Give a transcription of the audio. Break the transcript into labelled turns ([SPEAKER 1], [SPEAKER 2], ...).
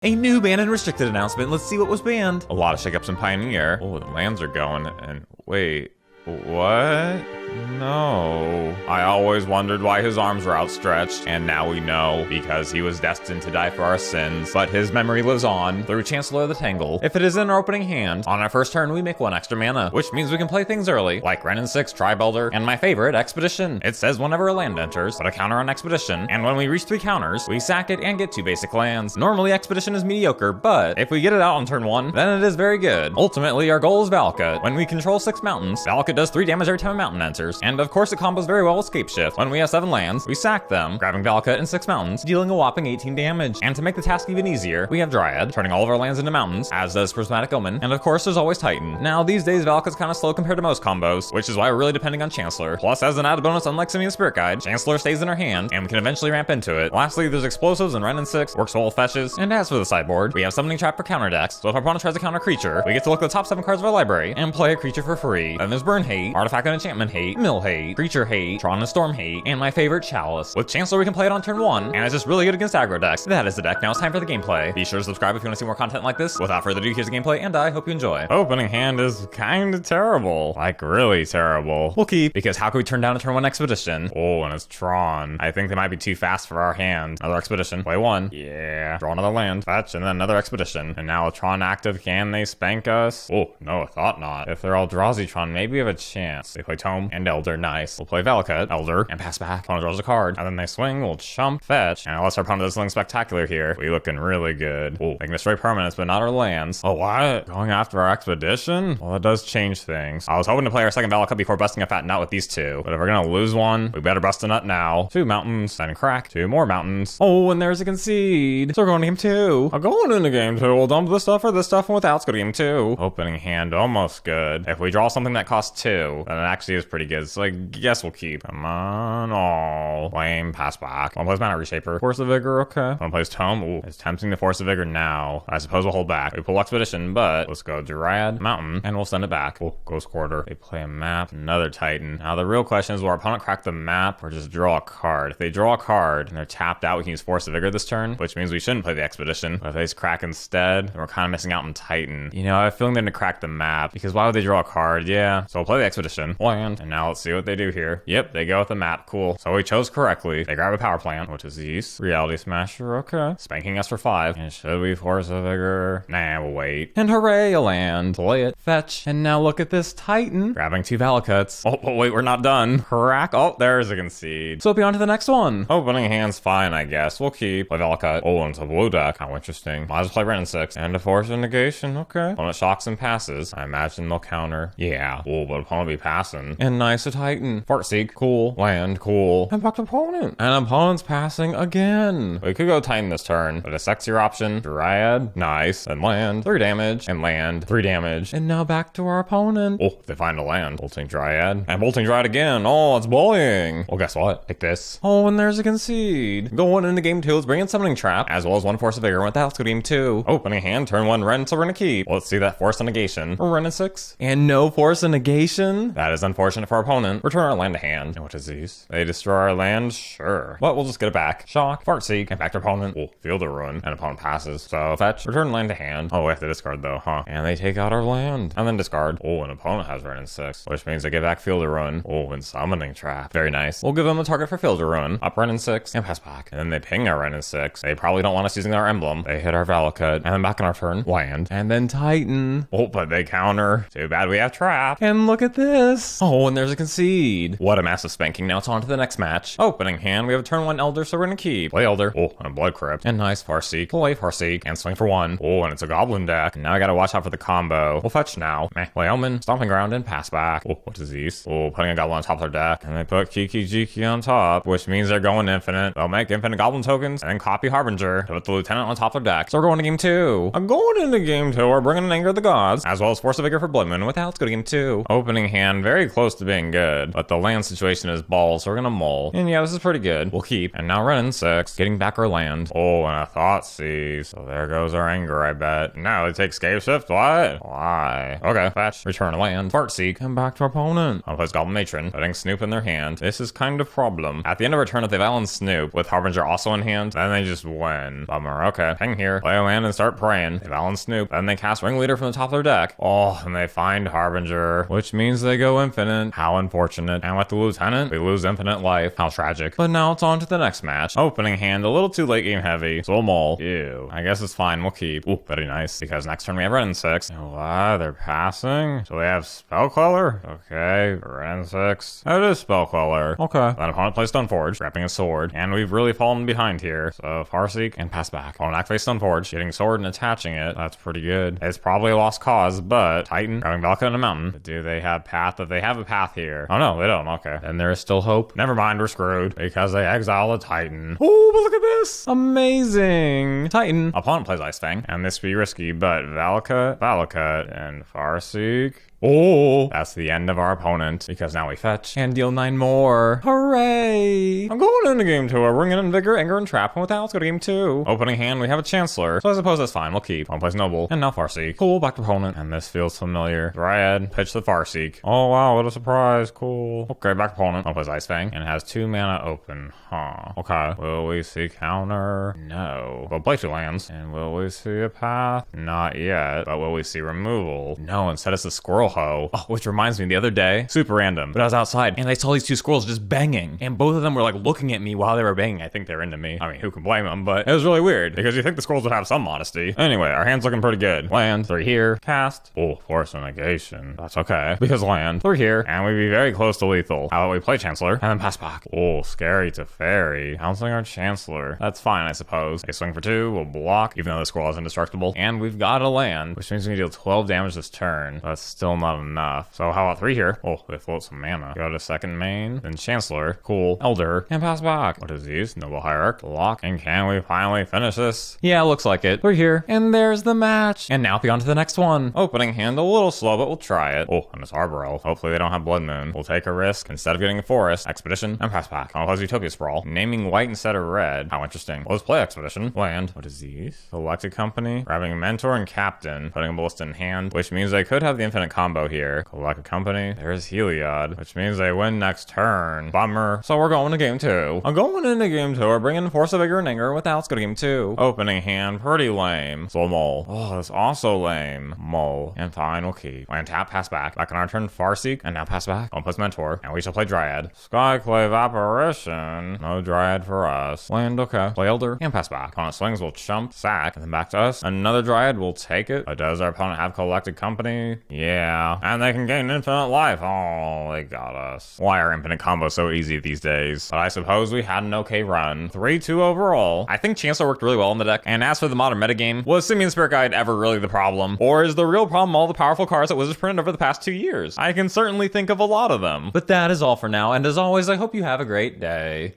[SPEAKER 1] A new banned and restricted announcement. Let's see what was banned. A lot of shakeups in Pioneer. Oh, the lands are going. And wait, what? No. I always wondered why his arms were outstretched, and now we know, because he was destined to die for our sins. But his memory lives on through Chancellor of the Tangle. If it is in our opening hand, on our first turn we make 1 extra mana, which means we can play things early, like Wrenn and Six, Tribe Elder, and my favorite, Expedition. It says whenever a land enters, put a counter on Expedition, and when we reach 3 counters, we sack it and get 2 basic lands. Normally Expedition is mediocre, but if we get it out on turn 1, then it is very good. Ultimately, our goal is Valakut. When we control 6 mountains, Valakut does 3 damage every time a mountain enters. And of course it combos very well with Scapeshift. When we have 7 lands, we sack them, grabbing Valakut and 6 mountains, dealing a whopping 18 damage. And to make the task even easier, we have Dryad, turning all of our lands into mountains, as does Prismatic Omen, and of course there's always Titan. Now these days Valakut's kinda slow compared to most combos, which is why we're really depending on Chancellor. Plus, as an added bonus, unlike Simian Spirit Guide, Chancellor stays in our hand, and we can eventually ramp into it. Lastly, there's explosives and Wrenn and Six, works well with fetches. And as for the sideboard, we have Summoning Trap for counter decks, so if our opponent tries to counter a creature, we get to look at the top 7 cards of our library and play a creature for free. Then there's Burn Hate, Artifact and Enchantment Hate, Mill Hate, Creature Hate, Tron and Storm Hate, and my favorite, Chalice. With Chancellor we can play it on turn 1, and it's just really good against aggro decks. That is the deck. Now it's time for the gameplay. Be sure to subscribe if you want to see more content like this. Without further ado, here's the gameplay, and I hope you enjoy. Opening hand is kinda terrible. Like, really terrible. We'll keep, because how could we turn down a turn 1 Expedition? Oh, and it's Tron. I think they might be too fast for our hand. Another Expedition. Play 1. Yeah. Draw another land. Fetch, and then another Expedition. And now with Tron active, can they spank us? Oh, no, I thought not. If they're all Drazy Tron, maybe we have a chance. They play Tome and Elder. Nice. We'll play Valakut, Elder, and pass back. Opponent draws a card, and then they swing, we'll chump, fetch, and unless our opponent does something spectacular here, we looking really good. Oh, they can destroy permanents, but not our lands. Oh, what? Going after our Expedition? Well, it does change things. I was hoping to play our second Valakut before busting a fat nut with these 2, but if we're gonna lose one, we better bust a nut now. 2 mountains, then crack, 2 more mountains. Oh, and there's a concede. So we're going to game 2. I'm going into game 2. We'll dump this stuff or this stuff, and without, let's go to game 2. Opening hand, almost good. If we draw something that costs 2, then it actually is pretty good, so I guess we'll keep. Come on, oh. Lame, pass back. One plays Mana Reshaper. Force of Vigor, okay. One plays Tome. Ooh, it's tempting to Force of Vigor now. I suppose we'll hold back. We pull Expedition, but let's go Dryad, Mountain, and we'll send it back. Oh, Ghost Quarter. They play a map, another Titan. Now the real question is, will our opponent crack the map or just draw a card? If they draw a card and they're tapped out, we can use Force of Vigor this turn, which means we shouldn't play the Expedition. But if they just crack instead, then we're kind of missing out on Titan. You know, I have a feeling they're gonna crack the map, because why would they draw a card? Yeah, so we'll play the Expedition. Land. And now let's see what they do here. Yep, they go with the map. Cool. So we chose correctly. They grab a power plant, which is these. Reality Smasher, okay. Spanking us for 5. And should we Force of Vigor? Nah, we'll wait. And hooray, a land. Play it. Fetch. And now look at this Titan. Grabbing 2 Valakuts. Oh, wait, we're not done. Crack. Oh, there's a concede. So be on to the next one. Opening hand's fine, I guess. We'll keep. Play Valakut. Oh, and it's a blue deck. How interesting. Might as well play Wrenn and Six. And a Force of Negation, okay. Opponent shocks and passes. I imagine they'll counter. Yeah. Oh, but opponent be passing. And nice a Titan. Farseek. Cool. Land. Cool. And back to opponent. And opponent's passing again. We could go Titan this turn, but a sexier option. Dryad. Nice. And land. 3 damage. And land. 3 damage. And now back to our opponent. Oh, they find a land. Bolting Dryad. And Bolting Dryad again. Oh, it's bullying. Well, guess what? Take this. Oh, and there's a concede. Going into game 2, let's bring in Summoning Trap, as well as 1 Force of Vigor. With that, let's go to game 2. Opening hand, turn 1 Wrenn, so we're gonna keep. Let's see that Force of Negation. Wrenn and Six. And no Force of Negation. That is unfortunate for our opponent. Return our land to hand. And what is these? They destroy our land? Sure. But we'll just get it back. Shock, Farseek, and back to opponent. Oh, Field of Ruin. And opponent passes. So fetch, return land to hand. Oh, we have to discard though, huh? And they take out our land. And then discard. Oh, an opponent has Wrenn and Six, which means they get back Field of Ruin. Oh, and Summoning Trap. Very nice. We'll give them a target for Field of Ruin. Up Wrenn and Six, and pass back. And then they ping our Wrenn and Six. They probably don't want us using our emblem. They hit our Valakut. And then back on our turn, land. And then Titan. Oh, but they counter. Too bad we have Trap. And look at this. Oh, and there's a concede. What a massive spanking. Now it's on to the next match. Opening hand, we have a turn 1 Elder, so we're gonna keep. Play Elder. Oh, and a Blood Crypt. And nice Farseek. Play Farseek. And swing for 1. Oh, and it's a Goblin deck. And now I gotta watch out for the combo. We'll fetch now. Play Omen, Stomping Ground, and pass back. Oh, what is these? Oh, putting a Goblin on top of their deck. And they put Kiki Jiki on top, which means they're going infinite. They'll make infinite Goblin tokens, and then copy Harbinger to put the Lieutenant on top of their deck. So we're going to game 2. I'm going into game 2. We're bringing in Anger of the Gods, as well as Force of Vigor for Blood Moon. With that, let's go to game 2. Opening hand, very close to being good, but the land situation is balls, so we're gonna mull. And yeah, this is pretty good. We'll keep. And now Wrenn and Six, getting back our land. Oh, and a Thoughtseize. So there goes our anger, I bet. No, it takes Scapeshift? What? Why? Okay, fetch, return land, Farseek, and back to our opponent. I'll place Goblin Matron, putting Snoop in their hand. This is kind of problem. At the end of our turn, if they Valen Snoop with Harbinger also in hand, then they just win. Bummer. Okay, hang here, play a land and start praying. They Valen Snoop, then they cast Ringleader from the top of their deck. Oh, and they find Harbinger, which means they go infinite. How unfortunate. And with the Lieutenant, we lose infinite life. How tragic. But now it's on to the next match. Opening hand, a little too late game heavy, so we'll mull. Ew. I guess it's fine, we'll keep. Ooh, very nice, because next turn we have Wrenn and Six. What? They're passing? So they have Spellqueller? Okay, Wrenn and Six. It is Spellqueller. Okay. Then opponent plays Stoneforge, grabbing a sword, and we've really fallen behind here. So Farseek and pass back. Opponent activates Stoneforge, getting sword and attaching it. That's pretty good. It's probably a lost cause, but Titan, grabbing Valakut in a mountain. But do they have path? If they have a path here. Oh no, they don't. Okay. Then there is still hope. Never mind, we're screwed because they exile a Titan. Oh, but look at this. Amazing. Titan. Opponent plays Ice Fang, and this be risky, but Valakut, and Farseek. Oh, that's the end of our opponent, because now we fetch and deal 9 more. Hooray! I'm going into game 2. We're bringing in Vigor, Anger, and Trap, and with that, let's go to game 2. Opening hand, we have a Chancellor, so I suppose that's fine. We'll keep. One plays Noble, and now Farseek. Cool, back to opponent, and this feels familiar. Dryad, pitch the Farseek. Oh wow, what a surprise. Cool. Okay, back to opponent. One plays Ice Fang, and has 2 mana open. Huh. Okay. Will we see counter? No. We'll play 2 lands, and will we see a path? Not yet. But will we see removal? No, instead it's a Squirrel Ho. Oh, which reminds me, the other day, super random, but I was outside and I saw these 2 squirrels just banging, and both of them were like looking at me while they were banging. I think they're into me. I mean, who can blame them? But it was really weird because you think the squirrels would have some modesty. Anyway, our hand's looking pretty good. Land, 3 here, cast. Oh, force a negation. That's okay, because land, 3 here, and we'd be very close to lethal. How about we play Chancellor and then pass back? Oh, scary to fairy. Bouncing our Chancellor. That's fine, I suppose. They swing for 2, we'll block, even though the squirrel is indestructible, and we've got a land, which means we deal 12 damage this turn. That's still not enough. So how about 3 here? Oh, they float some mana. Go to second main, then Chancellor, cool, Elder, and pass back. What is these? Noble Hierarch, lock, and can we finally finish this? Yeah, looks like it. 3 here, and there's the match. And now be on to the next one. Opening hand, a little slow, but we'll try it. Oh, and it's Arbor Elf. Hopefully they don't have Blood Moon. We'll take a risk. Instead of getting a forest, Expedition, and pass back. I'll play Utopia Sprawl, naming white instead of red. How interesting. Let's play Expedition. Land. What is these? Selected Company, grabbing Mentor and Captain, putting a Ballista in hand, which means they could have the infinite combo here. Collected Company. There's Heliod, which means they win next turn. Bummer. So we're going to game 2. I'm going into game 2. We're bringing Force of Vigor and Anger. With that, let's go to game 2. Opening hand, pretty lame. So mull. Oh, that's also lame. Mull. And fine, we'll keep. Land tap, pass back. Back on our turn, Farseek, and now pass back. One plus Mentor, and we shall play Dryad. Skyclave Apparition. No Dryad for us. Land, okay. Play Elder, and pass back. Opponent swings, we'll chump, sack, and then back to us. Another Dryad, we'll take it. But does our opponent have Collected Company? Yeah. And they can gain infinite life. Oh, they got us. Why are infinite combos so easy these days? But I suppose we had an okay run. 3-2 overall. I think Chancellor worked really well in the deck. And as for the modern metagame, was Simian Spirit Guide ever really the problem? Or is the real problem all the powerful cards that Wizards printed over the past 2 years? I can certainly think of a lot of them. But that is all for now, and as always, I hope you have a great day.